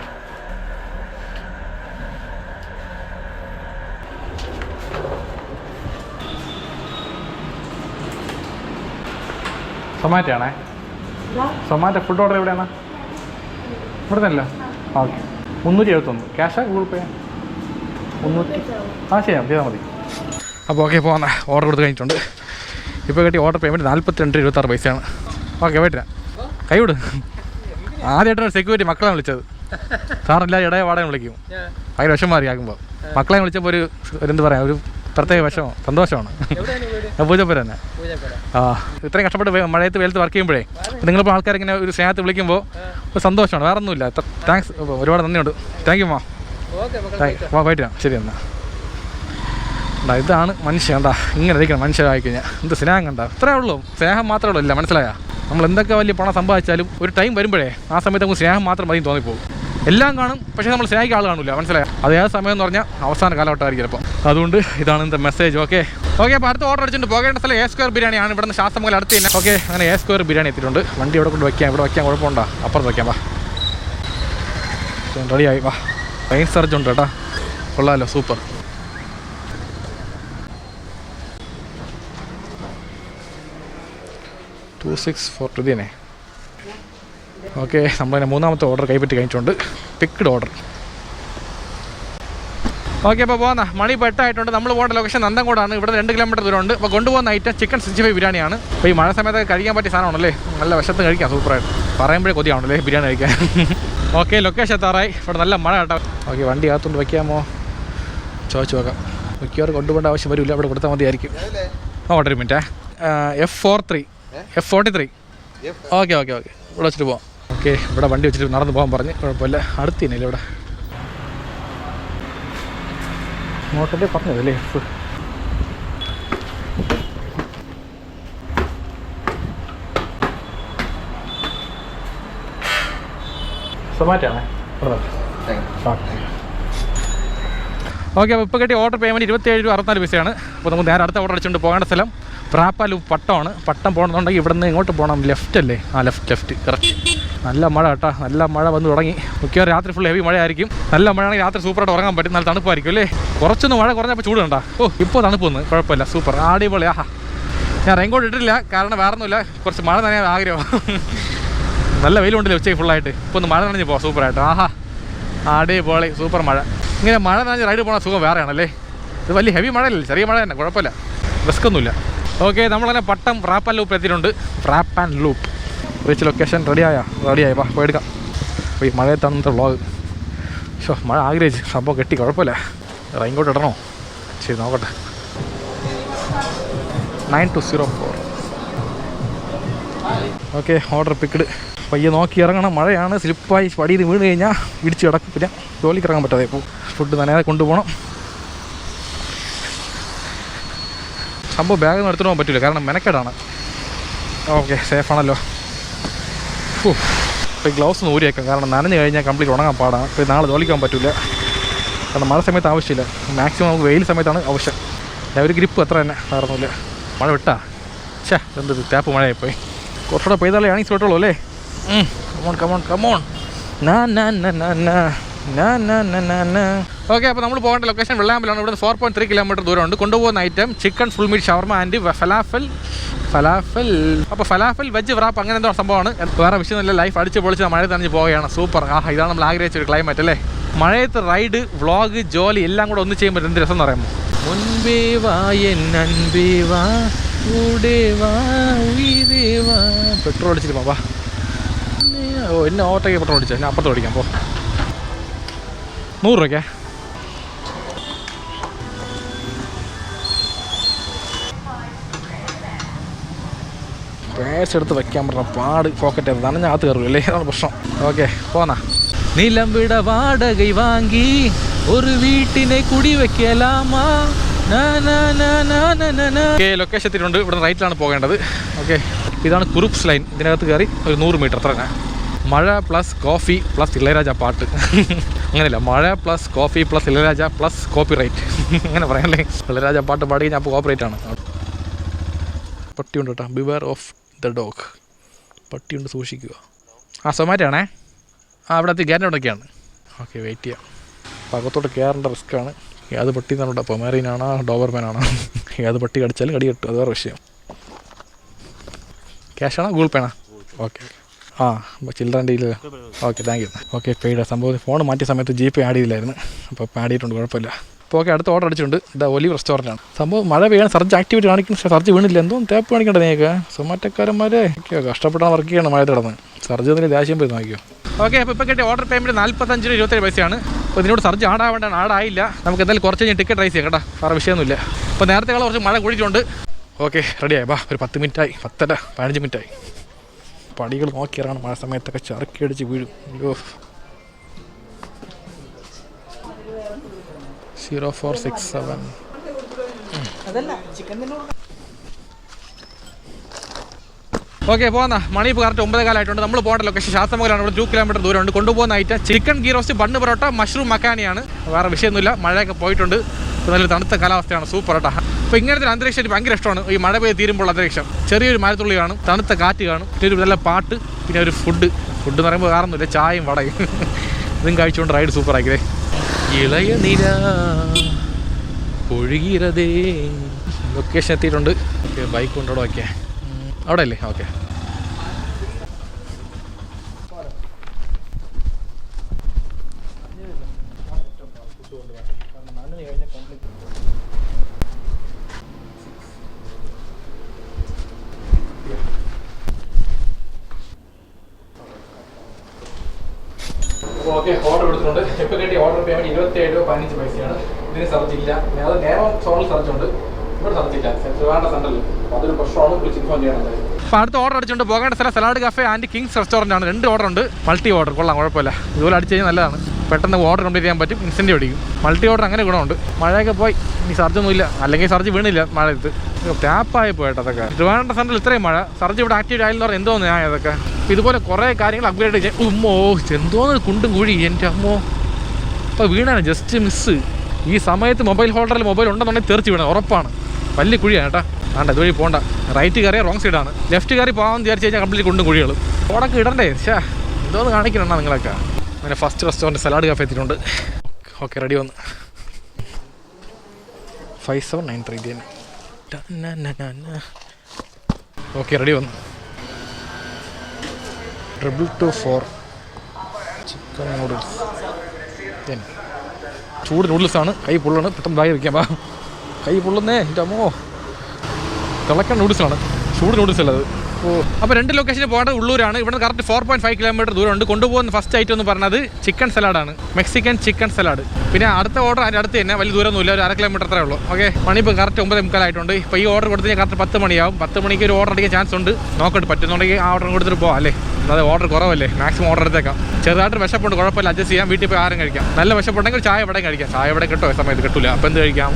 സൊമാറ്റോ ആണേ. സൊമാറ്റോ ഫുഡ് ഓർഡർ എവിടെയാണ്? ഇവിടെ തന്നെയല്ല. ഓക്കെ, 371. ക്യാഷാ ഗൂഗിൾ പേ? 300. ചെയ്താൽ മതി. അപ്പോൾ ഓക്കെ, പോകുന്ന ഓർഡർ കൊടുത്ത് കഴിഞ്ഞിട്ടുണ്ട്. ഇപ്പോൾ കിട്ടിയ ഓർഡർ പേയ്മെൻറ്റ് 42.26 പൈസയാണ്. ഓക്കെ, പോയിട്ടില്ല, കൈവിട്. ആദ്യമായിട്ടാണ് സെക്യൂരിറ്റി മക്കളെ വിളിച്ചത്. സാറെല്ലാം ഇടയെ വാടക വിളിക്കും, ഭയങ്കര വിഷം മാറിയാക്കുമ്പോൾ. മക്കളെ വിളിച്ചപ്പോൾ ഒരു എന്ത് പറയാം, ഒരു പ്രത്യേക വിഷമോ സന്തോഷമാണ്. പൂജപ്പുര തന്നെ. ഇത്രയും കഷ്ടപ്പെട്ട് മഴയത്ത് വെയിലത്ത് വർക്ക് ചെയ്യുമ്പോഴേ നിങ്ങളിപ്പോൾ ആൾക്കാരിങ്ങനെ ഒരു സ്നേഹത്ത് വിളിക്കുമ്പോൾ ഒരു സന്തോഷമാണ്, വേറെ ഒന്നുമില്ല. താങ്ക്സ്, ഒരുപാട് നന്ദിയുണ്ട്. താങ്ക് യു മാ. പോയിട്ട് ശരി എന്നാൽ. ഇതാണ് മനുഷ്യൻ. എന്താ ഇങ്ങനെ ഇരിക്കണം മനുഷ്യരായി കഴിഞ്ഞാൽ. എന്ത് സ്നേഹം കണ്ട, ഇത്രേ ഉള്ളൂ. സ്നേഹം മാത്രമേ ഉള്ളൂ. ഇല്ല, മനസ്സിലായാ? നമ്മൾ എന്തൊക്കെ വലിയ പണം സമ്പാദിച്ചാലും ഒരു ടൈം വരുമ്പോഴേ ആ സമയത്ത് നമുക്ക് സ്നേഹം മാത്രം മതി തോന്നിപ്പോകും. എല്ലാം കാണും, പക്ഷേ നമ്മൾ സ്നേഹിക്കാൻ ആൾ കാണില്ല. മനസ്സിലായ? അത് ഏത് സമയം എന്ന് പറഞ്ഞാൽ അവസാന കാലഘട്ടമായിരിക്കും ചിലപ്പോൾ. അതുകൊണ്ട് ഇതാണ് എൻ്റെ മെസ്സേജ്. ഓക്കെ, അപ്പോൾ അടുത്ത ഓർഡർ അടിച്ചിട്ട് പോകേണ്ട സ്ഥലം എ സ്ക്വയർ ബിരിയാണിയാണ്. ഇവിടെ നിന്ന് ശാസ്ത്രമംഗലം അടുത്ത് തന്നെ. ഓക്കെ, അങ്ങനെ എ സ്ക്വയർ ബിരിയാണി എത്തിയിട്ടുണ്ട്. വണ്ടി ഇവിടെ കൊണ്ട് വയ്ക്കാം, ഇവിടെ വയ്ക്കാൻ കുഴപ്പമുണ്ടോ? അപ്പുറത്ത് വയ്ക്കാം. വാ, റെഡിയായി. വാ, ട്രെയിൻ സർജ് ഉണ്ട് കേട്ടോ, കൊള്ളാമല്ലോ, സൂപ്പർ. $264 തന്നെ. ഓക്കെ, നമ്മളതിനെ മൂന്നാമത്തെ ഓർഡർ കൈപ്പറ്റി കഴിഞ്ഞിട്ടുണ്ട്. Picked order. ഓക്കെ, അപ്പോൾ പോകുന്ന മണി ഇപ്പോൾ 8 ആയിട്ടുണ്ട്. നമ്മൾ പോകേണ്ട ലൊക്കേഷൻ നന്തൻകോടാണ്. ഇവിടെ 2 കിലോമീറ്റർ ദൂരമുണ്ട്. അപ്പോൾ കൊണ്ടുപോകുന്ന ഐറ്റം ചിക്കൻ 65 ബിരിയാണിയാണ്. അപ്പോൾ ഈ മഴ സമയത്തൊക്കെ കഴിക്കാൻ പറ്റിയ സാധനമാണല്ലേ, നല്ല വിശത്ത് കഴിക്കാം, സൂപ്പറായിട്ട്. പറയുമ്പോഴേ കൊതിയാണല്ലേ ബിരിയാണി കഴിക്കാൻ. ഓക്കെ, ലൊക്കേഷൻ എത്താറായി. ഇവിടെ നല്ല മഴ കേട്ടോ. ഓക്കെ, വണ്ടി അകത്തുകൊണ്ട് വയ്ക്കാമോ ചോദിച്ചു നോക്കാം. മിക്കവാറും കൊണ്ടുപോകേണ്ട ആവശ്യം വരില്ല, ഇവിടെ കൊടുത്താൽ മതിയായിരിക്കും. ഓ, ഒരു മിനിറ്റേ. F43. ഓക്കെ, ഇവിടെ വെച്ചിട്ട് പോവാം. ഓക്കെ, ഇവിടെ വണ്ടി വെച്ചിട്ട് നടന്ന് പോകാൻ പറഞ്ഞ്, കുഴപ്പമില്ല, അടുത്ത് തന്നെയല്ലേ ഇവിടെ. മോട്ടല്ലേ പറഞ്ഞതല്ലേ F. സൊമാറ്റോയാണേ. ഓക്കെ, അപ്പോൾ ഇപ്പോൾ കിട്ടിയ ഓർഡർ പേയ്മെൻറ്റ് 27.64 പൈസയാണ്. അപ്പോൾ നമുക്ക് നേരെ അടുത്ത ഓർഡർ അടിച്ചുകൊണ്ട് പോകേണ്ട സ്ഥലം പ്രാപ്പാലു പട്ടമാണ്. പട്ടം പോകണമെന്നുണ്ടെങ്കിൽ ഇവിടെ നിന്ന് ഇങ്ങോട്ട് പോകണം. ലെഫ്റ്റ് അല്ലേ? Left correct. നല്ല മഴ കേട്ടോ, നല്ല മഴ വന്ന് തുടങ്ങി. മിക്കവാറും രാത്രി ഫുൾ ഹെവി മഴയായിരിക്കും. നല്ല മഴയാണെങ്കിൽ രാത്രി സൂപ്പറായിട്ട് ഉറങ്ങാൻ പറ്റും. നല്ല തണുപ്പായിരിക്കും അല്ലേ? കുറച്ചൊന്ന് മഴ കുറഞ്ഞപ്പോൾ ചൂട് കണ്ടാ. ഓ, ഇപ്പോൾ തണുപ്പ് വന്ന്, കുഴപ്പമില്ല, സൂപ്പർ, അടിപൊളി. ഞാൻ റെയിൻകോട്ട് ഇട്ടിട്ടില്ല, കാരണം വേറെ ഒന്നുമില്ല, കുറച്ച് മഴ നനയാൻ ആഗ്രഹം. നല്ല വെയിലുണ്ടല്ലോ ഉച്ചയ്ക്ക് ഫുള്ളായിട്ട്. ഇപ്പോൾ ഒന്ന് മഴ നനഞ്ഞ് പോകാം, സൂപ്പറായിട്ട്. അടിപൊളി, സൂപ്പർ മഴ. ഇങ്ങനെ മഴ നനഞ്ഞ് റൈഡ് പോകണ സുഖം വേറെയാണല്ലേ. ഇത് വലിയ ഹെവി മഴയല്ലേ, ചെറിയ മഴ തന്നെ, കുഴപ്പമില്ല, റിസ്ക് ഒന്നുമില്ല. ഓക്കെ, നമ്മളങ്ങനെ പട്ടം പ്രാപ്പ് ലൂപ്പ് എത്തിയിട്ടുണ്ട്. പ്രാപ്പ് ആൻഡ് ലൂപ്പ് റീച്ച് ലൊക്കേഷൻ. റെഡിയായി, വാ പോയെടുക്കാം. അപ്പോൾ ഈ മഴയത്താണെന്നത്തെ വ്ളോഗ്. മഴ ആഗ്രഹിച്ച് സംഭവം കെട്ടി, കുഴപ്പമില്ല. റെയിൻകോട്ട് ഇടണോ? ശരി, നോക്കട്ടെ. 9204. Okay, order picked. പയ്യെ നോക്കി ഇറങ്ങണം, മഴയാണ്, സ്ലിപ്പായി പടിയിൽ വീണ് കഴിഞ്ഞാൽ ഇടിച്ച് കിടക്കും, പിന്നെ ജോലിക്ക് ഇറങ്ങാൻ പറ്റാതെ. ഇപ്പോൾ ഫുഡ് നനയാതെ കൊണ്ടുപോകണം. സംഭവം ബാഗൊന്നും എടുത്തിട്ട് പോകാൻ പറ്റില്ല, കാരണം മെനക്കേടാണ്. ഓക്കെ, സേഫാണല്ലോ. ഇപ്പോൾ ഈ ഗ്ലൗസ് ഒന്ന് ഊരിയേക്കാം, കാരണം നനഞ്ഞ് കഴിഞ്ഞാൽ കംപ്ലീറ്റ് ഉണങ്ങാൻ പാടാണ്. ഇപ്പോൾ നാളെ ജോലിക്കാൻ പറ്റില്ല, കാരണം മഴ സമയത്ത് ആവശ്യമില്ല. മാക്സിമം നമുക്ക് വെയിൽ സമയത്താണ് ആവശ്യം. ഒരു ഗ്രിപ്പ് അത്ര തന്നെ, വേറെ ഒന്നുമില്ല. മഴ വിട്ടാ എന്ത് ടാപ്പ് മഴയായിപ്പോയി. കുറച്ചുകൂടെ പെയ്താലേ ആണെങ്കിൽ സ്ലോട്ടുള്ളൂ അല്ലേ? കമോൺ. ഓക്കെ, അപ്പോൾ നമ്മൾ പോകേണ്ട ലൊക്കേഷൻ വെള്ളാമ്പലാണ്. ഇവിടെ 4.3 കിലോമീറ്റർ ദൂരമുണ്ട്. കൊണ്ടുപോകുന്ന item chicken full meet shawarma and falafel. അപ്പോൾ ഫലാഫൽ വെജ് വ്രാപ്പ് അങ്ങനെ എന്തോ സംഭവമാണ്. വേറെ വിഷയമൊന്നുമില്ല, ലൈഫ് അടിച്ച് പൊളിച്ച് മഴ നനഞ്ഞ് പോവുകയാണ്. സൂപ്പർ. ഇതാണ് നമ്മൾ ആഗ്രഹിച്ച ഒരു ക്ലൈമറ്റ് അല്ലേ? മഴയത്ത് റൈഡ്, വ്ളോഗ്, ജോലി എല്ലാം കൂടെ ഒന്ന് ചെയ്യുമ്പോൾ എന്ത് രസം എന്ന് പറയുമ്പോൾ. മുൻപേ വാ നൻപേ വാ കൂടെ വാ ഉയിരേ വാ. പെട്രോൾ അടിച്ചിട്ട് വാ. എന്നെ ഓവർടേക്ക് പെട്രോൾ അടിച്ചാൽ എന്നെ അപ്പുറത്ത് ഓടിക്കാം. പോ. 100 രൂപയ്ക്കേ. പേഴ്സ് എടുത്ത് വയ്ക്കാൻ പറഞ്ഞ പാട്. പോക്കറ്റ് നനഞ്ഞകത്ത് കയറുമല്ലേ, അതാണ് പ്രശ്നം. ഓക്കെ, പോന്നാ. നിലം വിട വാടകை വാങ്ങി ഒരു വീട്ടിനെ കുടി വെക്കലാമാ, ഓക്കെ, ലൊക്കേഷൻ എത്തിയിട്ടുണ്ട്. ഇവിടെ റൈറ്റിലാണ് പോകേണ്ടത്. ഓക്കെ, ഇതാണ് കുറുപ്സ് ലൈൻ. ഇതിനകത്ത് കയറി ഒരു 100 മീറ്റർ അത്ര തന്നെ. മഴ പ്ലസ് കോഫി പ്ലസ് ഇളയരാജ പാട്ട്. അങ്ങനെയല്ല, മഴ plus coffee plus Ilaiyaraaja plus copyright. അങ്ങനെ പറയാനല്ലേ. ഇളയരാജ പാട്ട് പാടി ഞാൻ അപ്പോൾ കോപ്പി റൈറ്റ് ആണ്. പട്ടിയുണ്ട് കേട്ടോ. Beware of the dog. പട്ടിയുണ്ട്, സൂക്ഷിക്കുക. സൊമാറ്റോ ആണേ. അവിടെ ഗ്യാരൻ്റൊക്കെയാണ്. ഓക്കെ, വെയിറ്റ് ചെയ്യാം. അകത്തോട്ട് കയറേണ്ട റിസ്ക്കാണ്. ഏത് പട്ടി എന്നാണ്, പൊമേറിയനാണോ ഡോബർമാനാണോ? ഏത് പട്ടി കടിച്ചാലും കടി കിട്ടും, അത് വേറെ വിഷയം. ക്യാഷാണോ ഗൂഗിൾ പേ ആണോ? ഓക്കെ, ചിൽഡ്രൻ്റെ ഇല്ല. Okay, thank you. Okay, paid. സംഭവം ഫോൺ മാറ്റിയ സമയത്ത് GPay ആഡ് ചെയ്തില്ലായിരുന്നു. അപ്പോൾ ആഡ് ചെയ്തിട്ടുണ്ട്, കുഴപ്പമില്ല. അപ്പോൾ ഓക്കെ, അടുത്ത ഓർഡർ അടിച്ചിട്ടുണ്ട്. ഇതാ ഒലിവ് റെസ്റ്റോറൻറ്റാണ്. സംഭവം മഴ പെയ്യാൻ സർജ് ആക്ടിവിറ്റി കാണിക്കും, പക്ഷേ സർജ് വീണില്ല. എന്തോ തേപ്പ് കാണിക്കണ്ടേ നീക്ക്? സൊമാറ്റോക്കാരന്മാരെ കഷ്ടപ്പെട്ടാണ് വർക്ക് ചെയ്യണം മഴ കിടന്ന്. സർജ് എന്തെങ്കിലും ദേഷ്യം പോയി നോക്കിയോ. ഓക്കെ, അപ്പോൾ ഇപ്പോൾ കിട്ടിയ ഓർഡർ പേയ്മെൻറ്റ് 45 രൂപ 27 പൈസയാണ്. അപ്പോൾ ഇതിനോട് സർജ് ആടാവേണ്ടാണ്, ആടായില്ല. നമുക്ക് എന്തായാലും കുറച്ച് കഴിഞ്ഞ് ടിക്കറ്റ് റൈസ് ചെയ്യാം കേട്ടോ, വേറെ വിഷയമൊന്നുമില്ല. അപ്പോൾ നേരത്തെ കുറച്ച് മഴ കൂടിയിട്ടുണ്ട്. ഓക്കെ, റെഡിയായി. ഒരു 10 മിനിറ്റായി, 10 15 മിനിറ്റായി. പടികൾ നോക്കിയിറങ്ങാണ്, മഴ സമയത്തൊക്കെ ചറുക്കി അടിച്ച് വീഴും. അയ്യോ. 0467. ഓക്കെ, പോകാം. മണി ഇപ്പോൾ കറക്റ്റ് 9 കാലമായിട്ടുണ്ട്. നമ്മൾ പോകേണ്ട ലൊക്കേഷൻ ശാസ്തമംഗലാണ്. ഇവിടെ 2 കിലോമീറ്റർ ദൂരമുണ്ട്. കൊണ്ടുപോകുന്ന item chicken ghee roast, bun parotta, mushroom മക്കാനിയാണ്. വേറെ വിഷയമൊന്നുമില്ല. മഴയൊക്കെ പോയിട്ടുണ്ട്. ഇപ്പോൾ നല്ലൊരു തണുത്ത കാലാവസ്ഥയാണ്, സൂപ്പർ കേട്ടോ. അപ്പോൾ ഇങ്ങനത്തെ ഒരു അന്തരീക്ഷം എനിക്ക് ഭയങ്കര ഇഷ്ടമാണ്. ഈ മഴ പെയ്ത് തീരുമ്പോൾ അന്തരീക്ഷം, ചെറിയൊരു മഴത്തുള്ളി കാണും, തണുത്ത കാറ്റ് കാണും, പിന്നെ ഒരു നല്ല പാട്ട്, പിന്നെ ഒരു ഫുഡ് എന്ന് പറയുമ്പോൾ വേറൊന്നുമില്ല, ചായയും വടയും ഇതും കഴിച്ചുകൊണ്ട് റൈഡ് സൂപ്പർ ആക്കിയതേ. ഇളയ നില ഒഴുകിയതേ. ലൊക്കേഷൻ എത്തിയിട്ടുണ്ട്. ഓക്കെ, ബൈക്ക് കൊണ്ടോടെ വയ്ക്കേ. അവിടെ അല്ലേ? ഓക്കെ. ഓക്കെ, ഓർഡർ എടുത്തിട്ടുണ്ട്. ഇപ്പോൾ കിട്ടിയ ഓർഡർ പേയ്മെൻറ്റ് 27 രൂപ 15 പൈസയാണ്. ഇതിന് സർജ് ഇല്ല. അത് നേരം സോണിൽ സർജുണ്ട്, ഇവിടെ സർജില്ല. വേണ്ട സെൻറ്ററിൽ. അപ്പോൾ അതൊരു പ്രശ്നമാണ്, വിളിച്ച് ഇൻഫോം ചെയ്യണം. അപ്പോൾ അടുത്ത ഓർഡർ അടിച്ചുകൊണ്ട് പോകേണ്ട സ്ഥലം salad cafe and Kings restaurant ആണ്. 2 ഓർഡർ ഉണ്ട്. മൾട്ടി ഓർഡർ കൊള്ളാം, കുഴപ്പമില്ല. ഇതുപോലെ അടിച്ച് കഴിഞ്ഞാൽ നല്ലതാണ്. പെട്ടെന്ന് ഓർഡർ കംപ്ലീറ്റ് ചെയ്യാൻ പറ്റും, ഇൻസ്റ്റൻറ്റ് അടിക്കും. മൾട്ടി ഓർഡർ അങ്ങനെ ഗുണമുണ്ട്. മഴയൊക്കെ പോയി, ഇനി സർജൊന്നുമില്ല. അല്ലെങ്കിൽ സർജ് വീണില്ല മഴയത്ത്. ടാപ്പായി പോയിട്ട് അതൊക്കെ. ട്രിവാൻഡ്രം സെൻറ്ററിൽ ഇത്രയും മഴ, സർജ് ഇവിടെ ആക്റ്റീവ് ആയില്ലെന്ന് പറഞ്ഞാൽ എന്തോന്ന് ഞാൻ അതൊക്കെ. ഇതുപോലെ കുറേ കാര്യങ്ങൾ അപ്ഗ്രേഡ് ചെയ്യാൻ. ഉമ്മോ, എന്തോന്ന് കുണ്ടും കുഴി, എൻ്റെ അമ്മോ. അപ്പോൾ വീണാണ്, ജസ്റ്റ് മിസ്സ്. ഈ സമയത്ത് മൊബൈൽ ഹോൾഡറിൽ മൊബൈൽ ഉണ്ടെന്നുണ്ടെങ്കിൽ തെറിച്ച് വീണത് ഉറപ്പാണ്. വലിയ കുഴിയാണ് കേട്ടോ. വേണ്ട, ഇതുവഴി പോകണ്ട. റൈറ്റ് കയറിയാൽ റോങ് സൈഡാണ്. ലെഫ്റ്റ് കയറി പോകാമെന്ന് വിചാരിച്ച് കഴിഞ്ഞാൽ കംപ്ലീറ്റ് കുണ്ടും കുഴികൾ. ഓടൊക്കെ ഇടണ്ടേ? എന്തോന്ന് കാണിക്കണ നിങ്ങളൊക്കെ. അങ്ങനെ ഫസ്റ്റ് റെസ്റ്റോറൻറ്റ് സലാഡ് കഫേ എത്തിയിട്ടുണ്ട്. ഓക്കെ, റെഡി വന്ന് 5793 തന്നെ. ഓക്കെ, റെഡി വന്നു. 224 ചിക്കൻ നൂഡിൽസ്. ചൂട് നൂഡിൽസാണ്. കൈ പൊള്ളാണ്, പെട്ടെന്ന് ബാഗ് വയ്ക്കാം. കൈ പൊള്ളുന്നേ, എൻ്റെ അമ്മോ. തിളക്കാൻ നൂഡിൽസാണ്, ചൂട് നൂഡിൽസ് അല്ലത്. അപ്പോൾ 2 ലൊക്കേഷനിൽ പോകേണ്ടത് ഉള്ളൂരാണ്. ഇവിടെ നിന്ന് കറക്റ്റ് 4.5 കിലോമീറ്റർ ദൂരമുണ്ട്. കൊണ്ടുപോകുന്ന ഫസ്റ്റ് ഐറ്റം എന്ന് പറഞ്ഞത് ചിക്കൻ സലാഡാണ്, മെക്സിക്കൻ ചിക്കൻ സലാഡ്. പിന്നെ അടുത്ത ഓർഡർ അതിൻ്റെ അടുത്ത് തന്നെ, വലിയ ദൂരമൊന്നുമില്ല, ഒരു 1/2 കിലോമീറ്റർ അത്രേ ഉള്ളൂ. ഓക്കെ, മണി ഇപ്പോൾ കറക്റ്റ് 9:45 ആയിട്ടുണ്ട്. ഇപ്പോൾ ഈ ഓർഡർ കൊടുത്ത് കറക്റ്റ് 10 മണിയാവും. 10 മണിക്ക് ഒരു ഓർഡർ അടിക്കാൻ ചാൻസ് ഉണ്ട്. നോക്കട്ടെ, പറ്റുന്നുണ്ടെങ്കിൽ ആ ഓർഡർ കൊടുത്തിട്ട് പോകാം അല്ലേ. അതായത് ഓർഡർ കുറവല്ലേ, മാക്സിമം ഓർഡർ എടുത്തേക്കാം. ചെറുതായിട്ട് വിശപ്പുണ്ട്, കുഴപ്പമില്ല, അഡ്ജസ്റ്റ് ചെയ്യാം. വീട്ടിൽ പോയി ആരും കഴിക്കാം. നല്ല വിശപ്പുണ്ടെങ്കിൽ ചായ ഇവിടെ കഴിക്കാം. ചായ ഇവിടെ കിട്ടോ, സമയത്ത് കിട്ടില്ല, അപ്പോൾ എന്ത് കഴിക്കാം.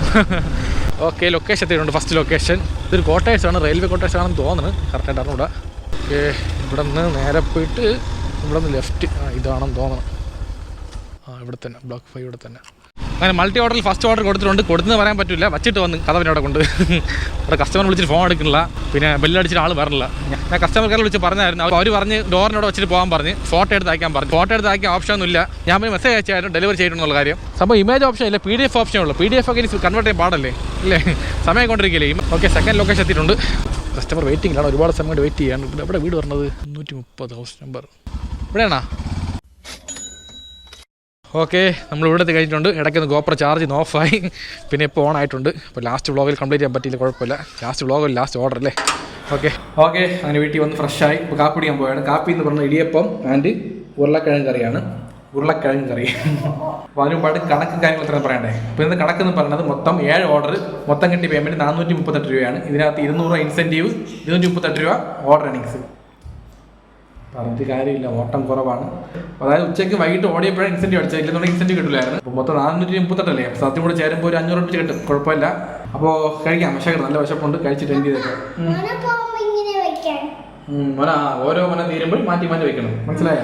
ഓക്കെ, ലൊക്കേഷൻ എത്തിയിട്ടുണ്ട്. ഫസ്റ്റ് ലൊക്കേഷൻ ഇതൊരു കോട്ടേഴ്സാണ്, റെയിൽവേ കോട്ടേഴ്സ് ആണെന്ന് തോന്നുന്നു, കറക്റ്റായിട്ട് അറിഞ്ഞൂടാ. ഓക്കെ, ഇവിടെ നിന്ന് നേരെ പോയിട്ട് ഇവിടെ നിന്ന് ലെഫ്റ്റ്. ഇതാണെന്ന് തോന്നണം. ഇവിടെ തന്നെ, ബ്ലോക്ക് 5 ഇവിടെ തന്നെ. അങ്ങനെ മൾട്ടി ഓർഡറിൽ ഫസ്റ്റ് ഓർഡർ കൊടുത്തിട്ടുണ്ട്. കൊടുത്തെന്ന് പറയാൻ പറ്റില്ല, വച്ചിട്ട് വന്ന് കഥവിനെ അവിടെ കൊണ്ട്. ഇവിടെ കസ്റ്റമർ വിളിച്ചിട്ട് ഫോൺ എടുക്കുന്നില്ല, പിന്നെ ബെല്ലടിച്ചിട്ട് ആൾ വരില്ല. ഞാൻ കസ്റ്റമർ കെയർ വിളിച്ച് പറഞ്ഞായിരുന്നു. അവർ പറഞ്ഞ് ഡോറിനോട് വെച്ചിട്ട് പോകാൻ പറഞ്ഞ് ഫോട്ടോ എടുത്ത് അയക്കാൻ പറഞ്ഞു. ഫോട്ടോ എടുത്ത് അയക്കാൻ ഓപ്ഷൻ ഒന്നുമില്ല. ഞാൻ പോയി മെസ്സേജ് അയച്ചായിരുന്നു ഡെലിവറി ചെയ്തിട്ടുള്ള കാര്യം. സംഭവം ഇമേജ് ഓപ്ഷൻ ഇല്ല, PDF ഓപ്ഷൻ ഉള്ളൂ. PDF ഒക്കെ കൺവേർട്ട് ചെയ്യാൻ പാടല്ലേ, ഇല്ലേ, സമയം കൊണ്ടിരിക്കില്ലേ. ഓക്കെ, സെക്കൻഡ് ലൊക്കേഷൻ എത്തിയിട്ടുണ്ട്. കസ്റ്റമർ വെയിറ്റിംഗിലാണ്, ഒരുപാട് സമയം വെയിറ്റ് ചെയ്യാണ്ട്. ഇവിടെ വീട് പറഞ്ഞത് 330 ഹൗസ് നമ്പർ ഇവിടെയാണോ? ഓക്കെ, നമ്മൾ ഇവിടുത്തെ കഴിഞ്ഞിട്ടുണ്ട്. ഇടയ്ക്കൊന്ന് ഗോപ്ര ചാർജ് ഓഫായി, പിന്നെ ഇപ്പോൾ ഓൺ ആയിട്ടുണ്ട്. ഇപ്പോൾ ലാസ്റ്റ് വ്ളോഗിൽ കംപ്ലീറ്റ് ചെയ്യാൻ പറ്റിയില്ല, കുഴപ്പമില്ല. ലാസ്റ്റ് വ്ളോഗിൽ ലാസ്റ്റ് ഓർഡർ അല്ലേ. ഓക്കെ, അങ്ങനെ വീട്ടിൽ വന്ന് ഫ്രഷായി. ഇപ്പോൾ കാപ്പി കുടിക്കാൻ പോയാണ്. കാപ്പി എന്ന് പറഞ്ഞാൽ ഇടിയപ്പം ആൻഡ് ഉരുളക്കിഴങ്ങ് കറിയാണ്. ഉരുളക്കിഴങ്ങ് കറി. അപ്പോൾ അതിന് ഒരുപാട് കണക്ക് കാര്യങ്ങൾ എത്ര പറയണ്ടേ. അപ്പോൾ ഇന്ന് കണക്കെന്ന് പറഞ്ഞത് മൊത്തം 7 ഓർഡർ, മൊത്തം കിട്ടിയ പേയ്മെൻറ്റ് 438 രൂപയാണ്. ഇതിനകത്ത് 200 രൂപ ഇൻസെൻറ്റീവ്, 238 രൂപ ഓർഡർ ഏണിങ്സ്. പറഞ്ഞിട്ട് കാര്യമില്ല, ഓട്ടം കുറവാണ്. അതായത് ഉച്ചയ്ക്ക് വൈകിട്ട് ഓടിയപ്പോഴേ ഇൻസെൻറ്റീവ് അടിച്ചത്, ഇല്ലെന്നുണ്ടെങ്കിൽ ഇൻസെൻറ്റീവ് കിട്ടില്ലായിരുന്നു. അപ്പോൾ മൊത്തം 438 അപ്പോൾ സത്യം കൂടെ ചേരുമ്പോൾ ഒരു 500 രൂപ കിട്ടും, കുഴപ്പമില്ല. അപ്പോൾ കഴിക്കാം, വിശക്കണം, നല്ല വിശപ്പുണ്ട്, കഴിച്ചിട്ട് എന്ത് ചെയ്തേക്കാം. ഓരോ മന തീരുമ്പോൾ മാറ്റി മാറ്റി വെക്കണം, മനസ്സിലായോ?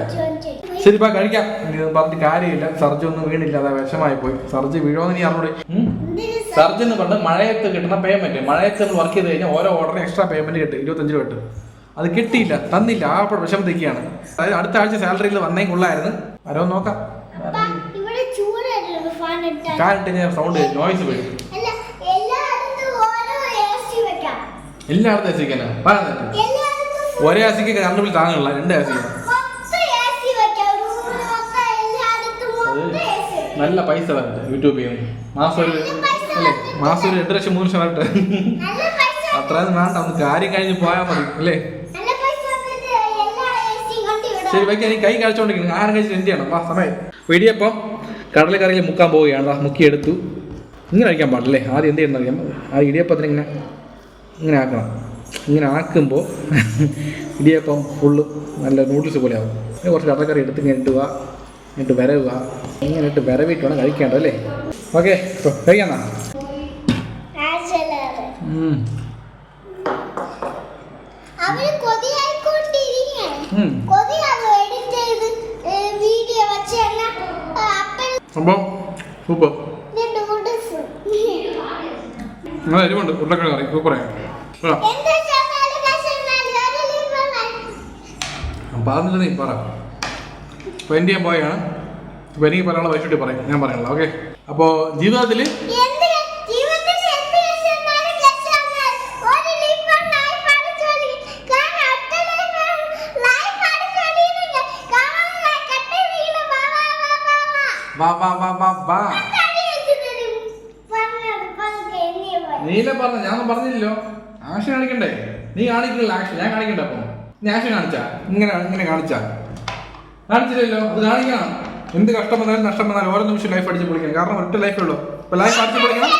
ശരിപ്പാ കഴിക്കാം. ഇനി പറഞ്ഞിട്ട് കാര്യമില്ല, സർജ് ഒന്നും വീണില്ല, അതാ വിഷമായി പോയി. സർജ് വീഴോന്ന് നീ അറിഞ്ഞൂടെ? സർജ് എന്ന് പറഞ്ഞാൽ മഴയത്ത് കിട്ടുന്ന പേയ്മെന്റ്, മഴയത്ത് നമ്മൾ വർക്ക് ചെയ്ത് കഴിഞ്ഞാൽ ഓരോ ഓർഡറിന് എക്സ്ട്രാ പേയ്മെന്റ് കിട്ടും, 25 രൂപ കിട്ടും. അത് കിട്ടിയില്ല, തന്നില്ല, ആ വിഷമം തെറ്റിയാണ്. അതായത് അടുത്ത ആഴ്ച സാലറിയിൽ വന്നേ കൊള്ളായിരുന്നു, വരോ നോക്കാം. കാലിട്ട് ഞാൻ സൗണ്ട് നോയ്സ് വരും. എല്ലായിടത്തും എ സിക്കാനാ പറഞ്ഞിട്ട് ഒരേ ACക്ക് കറണ്ട് ബിൽ താങ്ങുള്ള 2 AC. നല്ല പൈസ വരട്ടെ യൂട്യൂബ് ചെയ്യുന്നു. മാസം ഒരു 2 ലക്ഷം 3 ലക്ഷം വരട്ടെ. അത്രയൊന്നും വേണ്ട, ഒന്ന് കാര്യം കഴിഞ്ഞ് പോയാൽ മതി അല്ലേ? ശരി വയ്ക്കാൻ, എനിക്ക് കൈ കഴിച്ചോണ്ടിരിക്കുന്നു, ആഹാരം കഴിച്ചിട്ട് എന്ത് ചെയ്യണം? സമയം വെടിയപ്പം കടലക്കറിയിൽ മുക്കാൻ പോവുകയാണ്. മുക്കിയെടുത്തു. ഇങ്ങനെ കഴിക്കാൻ പാടില്ലേ? ആദ്യം എന്ത് ചെയ്യണം അറിയാം? ആ ഇടിയപ്പത്തിന് ഇങ്ങനെ ആക്കണം. ഇങ്ങനെ ആക്കുമ്പോൾ ഇടിയപ്പം ഫുള്ള് നല്ല നൂഡിൽസ് പോലെ ആവും. കുറച്ച് കടലക്കറി എടുത്ത് ഇങ്ങനെ ഇട്ടുക, എന്നിട്ട് വരവുക. ഇങ്ങനെ ഇട്ട് വരവിട്ട് വേണം കഴിക്കേണ്ടത് അല്ലേ? ഓക്കെ, ഇപ്പോൾ കഴിക്കാന്നാ. സംഭവം സൂപ്പർ, നല്ല എരിവുണ്ട്. ഉരുളക്കിഴങ്ങ് കറി സൂപ്പറായി. പറഞ്ഞില്ല, നീ പറ. ഇപ്പോൾ എൻ്റെ ഞാൻ പോയാണ്. ഇപ്പോൾ എനിക്ക് പറയാനുള്ള വൈകിട്ട് പറയും, ഞാൻ പറയാനുള്ള. ഓക്കെ, അപ്പോൾ ജീവിതത്തിൽ നീല പറഞ്ഞ, ഞാനൊന്നും പറഞ്ഞില്ലല്ലോ. ആക്ഷൻ കാണിക്കണ്ടേ? നീ കാണിക്കില്ല ആക്ഷൻ, ഞാൻ കാണിക്കണ്ടേ? അപ്പം നീ ആക്ഷൻ കാണിച്ചാ, ഇങ്ങനെ കാണിച്ചാ കാണിച്ചില്ലല്ലോ. അത് കാണിക്കണം. എന്ത് കഷ്ടം വന്നാലും നഷ്ടം വന്നാലും ഓരോ നിമിഷം ലൈഫ് അടിച്ച് പൊളിക്കണം. കാരണം ഒറ്റ ലൈഫേ ഉള്ളൂ. അപ്പോൾ ലൈഫ് അടിച്ച് പൊളിക്കണം.